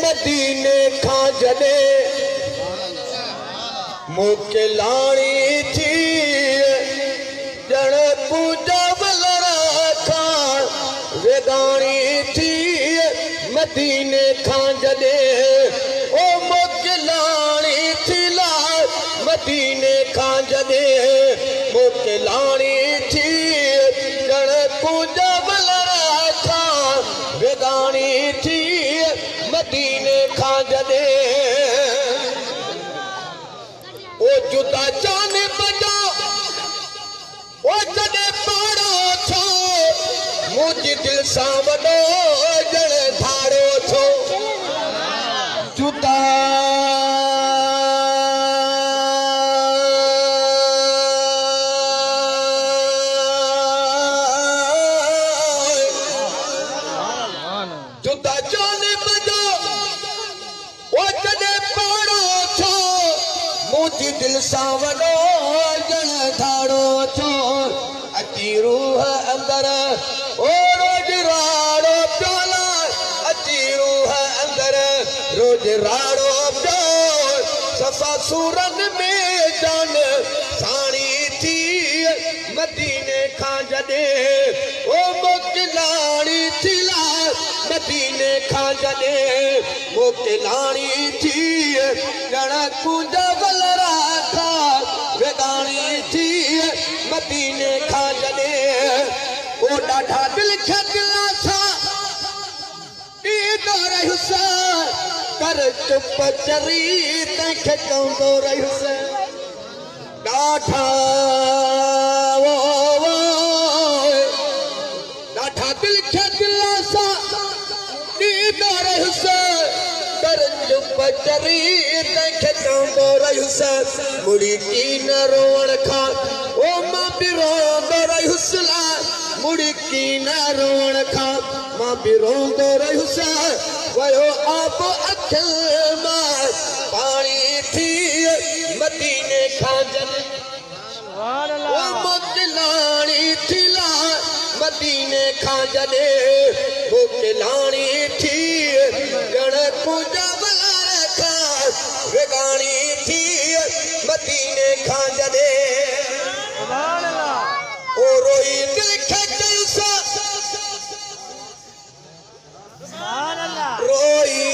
मदीने खां जॾे मूंखे लाणी थी ॼण पूजा वलरा खां वेगाणी थी मदीने खां जॾे ओ मूंखे लाणी थी ला मदीने खां जॾे मूंखे लाणी थी ॼण पूजा वलरा खां वेगाणी थी मदीने खां जॾे ओ जुदा जाने बजा ओ जॾे पाड़ो छो मुझे दिल सां वॾो ॼण धाड़ो छो जुदा जुदा जाने बजा ओ जॾे पाड़ो छो मुझे दिल सां वॾो ॼण धाड़ो छो अची रूह अंदर ओ रोज राड़ो प्याला अची रूह अंदर रोज राड़ो प्यो सफ़ा सूरन में जान साणी थी मदीने खां जॾे ओ मूंखे लाणी थी ला मदीने खां जॾे मूंखे लाणी थी ॼण कुंज वलरा खां वेगाणी थी मदीने खां जॾे ओ ॾाढा दिल खे दिलां सां ॾींदो रहियुसि कर चुप चरी तंहिंखे चवंदो रहियुसि ॾाढा ॾाढा दिल खे दिलां सां ॾींदो रहियुसि कर चुप चरी तंहिंखे चवंदो रहियुसि मुड़ी कीन रोअण खां ओ मां बि रोंदो रहियुसि मुड़ी कीन रोअण खां मां बि रोंदो रहियुसि वयो आप अखियुनि मां पाणी थी मदीने खां जॾे ओ मूंखे लाणी थी ला मदीने खां जॾे मूंखे लाणी थी ॼण पूजा वलर खां वेगाणी थी मदीने खां जॾे ओ रोई दिल खे चयुसि रोई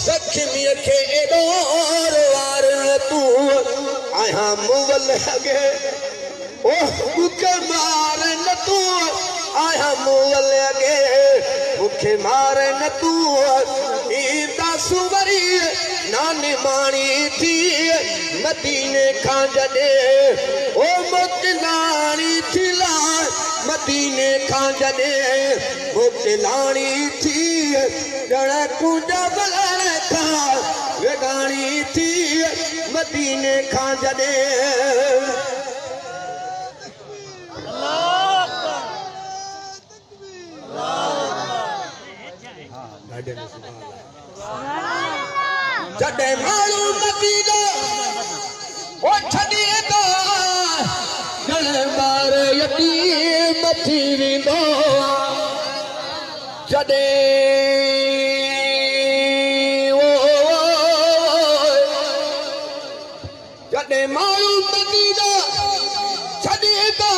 सखमीअ खे एॾो वार तूं आहियां मुवल अॻे ओ मूंखे मार न तूं आहियां मुवल अॻे मूंखे मार न तूं ईंदा सुवरी नानी माणी थी मदीने खां जॾे ओ मूंखे लाणी थी ला मदीने खां जॾे मूंखे लाणी थी ॼण कुंज वलर खां वेगाणी थी मदीने खां जॾे जॾे माण्हू मदीनो ओ छॾी वेंदो ॼण ॿार यतीम थी वेंदो जॾे जॾे माण्हू मदीनो छॾी वेंदो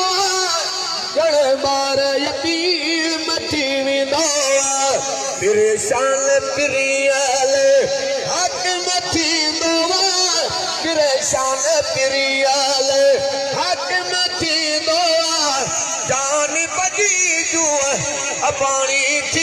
ॼण ॿार यतीम थी वेंदो परेशान प्रियल हाकिम थींदो परेशान प्रियल हाकिम थींदो जान बजी जूं पाणी थी